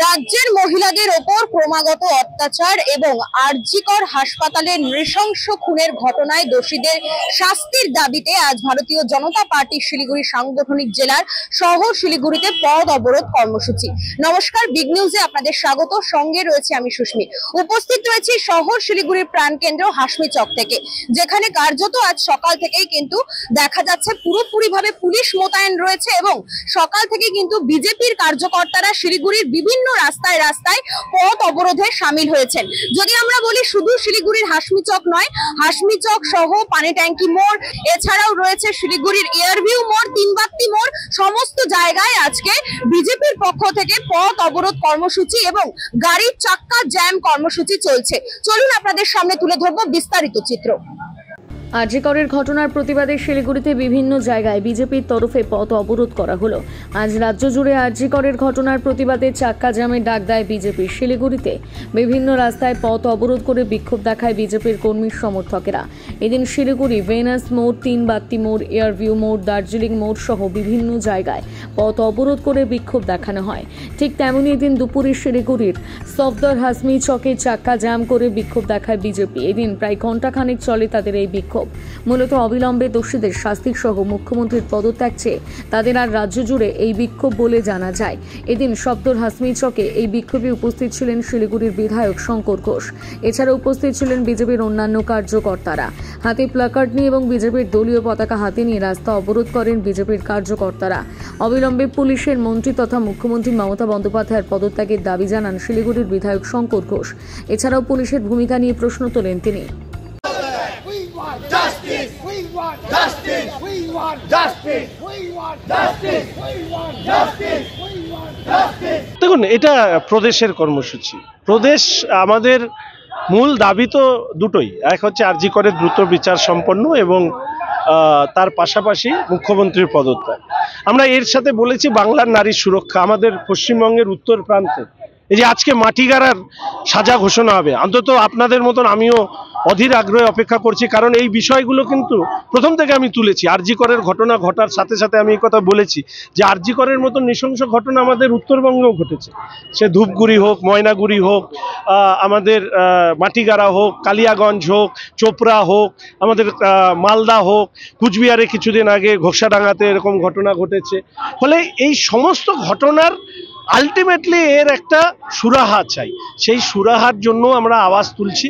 রাজ্যের মহিলাদের ওপর ক্রমাগত অত্যাচার এবং আরজিকর হাসপাতালের নৃশংস খুনের ঘটনায় দোষীদের শাস্তির দাবিতে আজ ভারতীয় জনতা পার্টি শিলিগুড়ি সাংগঠনিক জেলার শহর শিলিগুড়িতে পথ অবরোধ কর্মসূচি। নমস্কার, বিগ নিউজে আপনাদের স্বাগত। সঙ্গে রয়েছে আমি সুস্মি। উপস্থিত রয়েছি শহর শিলিগুড়ির প্রাণকেন্দ্র হাসমি চক থেকে, যেখানে কার্যত আজ সকাল থেকেই কিন্তু দেখা যাচ্ছে পুরোপুরিভাবে পুলিশ মোতায়েন রয়েছে এবং সকাল থেকে কিন্তু বিজেপির কার্যকর্তারা শিলিগুড়ির বিভিন্ন রাস্তায় রাস্তায় পথ অবরোধে সামিল হয়েছেন। যদি আমরা বলি শুধু শিলিগুড়ির হাসমি চক নয়, হাসমি চক সহ পানি ট্যাঙ্কি মোড়, এছাড়াও রয়েছে শিলিগুড়ির এয়ারভিউ মোড়, তিনবাত্তি মোড়, সমস্ত জায়গায় আজকে বিজেপির পক্ষ থেকে পথ অবরোধ কর্মসূচি এবং গাড়ির চাক্কা জ্যাম কর্মসূচি চলছে। চলুন আপনাদের সামনে তুলে ধরবো বিস্তারিত চিত্র। আরজিকরের ঘটনার প্রতিবাদে শিলিগুড়িতে বিভিন্ন জায়গায় বিজেপির তরফে পথ অবরোধ করা হলো। আজ রাজ্য জুড়ে আরজিকরের ঘটনার প্রতিবাদে চাক্কা জ্যামের ডাক দেয় বিজেপি। শিলিগুড়িতে বিভিন্ন রাস্তায় পথ অবরোধ করে বিক্ষোভ দেখায় বিজেপির কর্মী সমর্থকেরা। এদিন শিলিগুড়ি ভেনাস মোড়, তিনবাত্তি মোড়, এয়ারভিউ মোড়, দার্জিলিং মোড় সহ বিভিন্ন জায়গায় পথ অবরোধ করে বিক্ষোভ দেখানো হয়। ঠিক তেমনই এদিন দুপুরে শিলিগুড়ির সফদর হাসমি চকে চাক্কা জ্যাম করে বিক্ষোভ দেখায় বিজেপি। এদিন প্রায় ঘণ্টাখানেক চলে তাদের এই বিক্ষোভ। মূলত অবিলম্বে দোষীদের শাস্তি সহ মুখ্যমন্ত্রীর পদত্যাগ চেয়ে তাদের আর রাজ্য জুড়ে এই বিক্ষোভ বলে জানা যায়। এদিন সফদর হাসমি চকে এই বিক্ষোভে উপস্থিত ছিলেন শিলিগুড়ির বিধায়ক শঙ্কর ঘোষ। এছাড়া উপস্থিত ছিলেন বিজেপির অন্যান্য কার্যকর্তারা। হাতে প্ল্যাকার্ড নিয়ে এবং বিজেপির দলীয় পতাকা হাতে নিয়ে রাস্তা অবরোধ করেন বিজেপির কার্যকর্তারা। অবিলম্বে পুলিশের মন্ত্রী তথা মুখ্যমন্ত্রী মমতা বন্দ্যোপাধ্যায়ের পদত্যাগের দাবি জানান শিলিগুড়ির বিধায়ক শঙ্কর ঘোষ। এছাড়াও পুলিশের ভূমিকা নিয়ে প্রশ্ন তোলেন তিনি। Justice! We want justice! We want justice! We want justice! We want justice! We want justice! দেখুন, এটা প্রদেশের কর্মসূচি। প্রদেশ আমাদের মূল দাবি তো দুটোই, এক হচ্ছে আরজিকরের দ্রুত বিচার সম্পন্ন এবং তার পাশাপাশি মুখ্যমন্ত্রীর পদত্যাগ। আমরা এর সাথে বলেছি বাংলার নারীর সুরক্ষা। আমাদের পশ্চিমবঙ্গের উত্তর প্রান্তে এই যে আজকে মাটিগাড়ার সাজা ঘোষণা হবে, অন্তত আপনাদের মতন আমিও অধীর আগ্রহে অপেক্ষা করছি, কারণ এই বিষয়গুলো কিন্তু প্রথম থেকে আমি তুলেছি। আরজিকরের ঘটনা ঘটার সাথে সাথে আমি এই কথা বলেছি যে আরজিকরের মতন নৃশংস ঘটনা আমাদের উত্তরবঙ্গেও ঘটেছে। সে ধূপগুড়ি হোক, ময়নাগুড়ি হোক, আমাদের মাটিগাড়া হোক, কালিয়াগঞ্জ হোক, চোপড়া হোক, আমাদের মালদা হোক, কুচবিহারে কিছুদিন আগে ঘোষাডাঙ্গাতে এরকম ঘটনা ঘটেছে। ফলে এই সমস্ত ঘটনার আলটিমেটলি এর একটা সুরাহা চাই। সেই সুরাহার জন্য আমরা আওয়াজ তুলছি।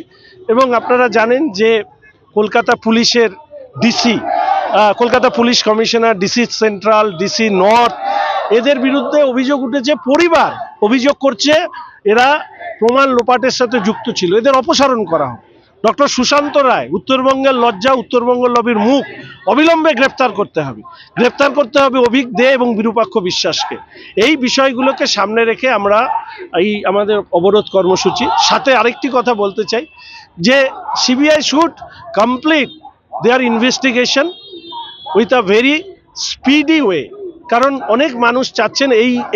এবং আপনারা জানেন যে কলকাতা পুলিশের DC, Kolkata police commissioner, DC central, DC north, এদের বিরুদ্ধে অভিযোগ উঠেছে। পরিবার অভিযোগ করছে এরা প্রমাণ লোপাটের সাথে যুক্ত ছিল, এদের অপসারণ করা হোক। ডক্টর সুশান্ত রায়, উত্তরবঙ্গের লজ্জা, উত্তরবঙ্গ লবির মুখ, অবিলম্বে গ্রেপ্তার করতে হবে। গ্রেপ্তার করতে হবে অভিক দে এবং বিরূপাক্ষ বিশ্বাসকে। এই বিষয়গুলোকে সামনে রেখে আমরা এই আমাদের অবরোধ কর্মসূচি। সাথে আরেকটি কথা বলতে চাই যে CBI should complete their investigation with a very speedy way, কারণ অনেক মানুষ চাচ্ছেন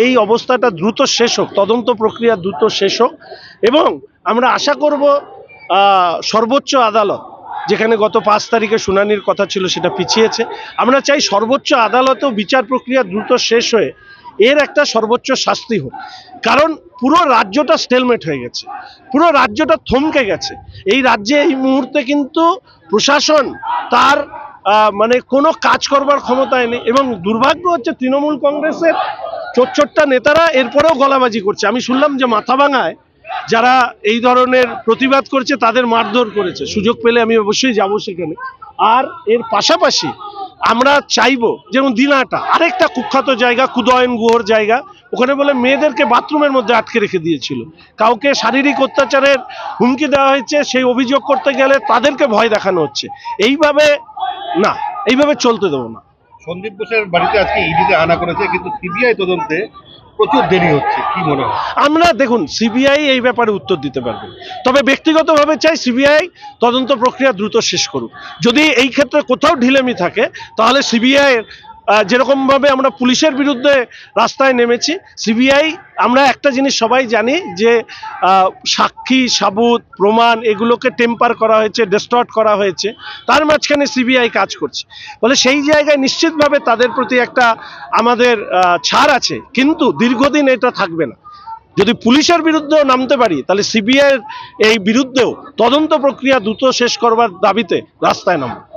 এই অবস্থাটা দ্রুত শেষ হোক, তদন্ত প্রক্রিয়া দ্রুত শেষ হোক। এবং আমরা আশা করব সর্বোচ্চ আদালত, যেখানে গত 5 তারিখে শুনানির কথা ছিল সেটা পিছিয়েছে, আমরা চাই সর্বোচ্চ আদালতেও বিচার প্রক্রিয়া দ্রুত শেষ হয়ে এর একটা সর্বোচ্চ শাস্তি হোক। কারণ পুরো রাজ্যটা স্টেলমেট হয়ে গেছে, পুরো রাজ্যটা থমকে গেছে। এই রাজ্যে এই মুহূর্তে কিন্তু প্রশাসন তার মানে কোনো কাজ করবার ক্ষমতায় নেই। এবং দুর্ভাগ্য হচ্ছে তৃণমূল কংগ্রেসের চোটচোট্টা নেতারা এরপরেও গলাবাজি করছে। আমি শুনলাম যে মাথাভাঙায় যারা এই ধরনের প্রতিবাদ করছে তাদের মারধর করেছে। সুযোগ পেলে আমি অবশ্যই যাব সেখানে। আর এর পাশাপাশি আমরা চাইবো, যেমন দিনাটা আরেকটা কুখ্যাত জায়গা, কুদয়ন গুহর জায়গা, ওখানে বলে মেয়েদেরকে বাথরুমের মধ্যে আটকে রেখে দিয়েছিল, কাউকে শারীরিক অত্যাচারের হুমকি দেওয়া হয়েছে, সেই অভিযোগ করতে গেলে তাদেরকে ভয় দেখানো হচ্ছে। এইভাবে না, এইভাবে চলতে দেবো না। সন্দীপ ঘোষের বাড়িতে আজকে ইডিতে আনা করেছে, কিন্তু সিবিআই তদন্তে প্রচুর দেরি হচ্ছে, কি মনে হয়? আমরা দেখুন, সিবিআই এই ব্যাপারে উত্তর দিতে পারবে, তবে ব্যক্তিগতভাবে চাই সিবিআই তদন্ত প্রক্রিয়া দ্রুত শেষ করুক। যদি এই ক্ষেত্রে কোথাও ঢিলেমি থাকে তাহলে সিবিআই যেরকমভাবে আমরা পুলিশের বিরুদ্ধে রাস্তায় নেমেছি, সিবিআই, আমরা একটা জিনিস সবাই জানি যে সাক্ষী, সাবুত, প্রমাণ এগুলোকে টেম্পার করা হয়েছে, ডিস্টর্ট করা হয়েছে, তার মাঝখানে সিবিআই কাজ করছে। বলে সেই জায়গায় নিশ্চিতভাবে তাদের প্রতি একটা আমাদের ছাড় আছে, কিন্তু দীর্ঘদিন এটা থাকবে না। যদি পুলিশের বিরুদ্ধেও নামতে পারি তাহলে সিবিআই এই বিরুদ্ধেও তদন্ত প্রক্রিয়া দ্রুত শেষ করবার দাবিতে রাস্তায় নামব।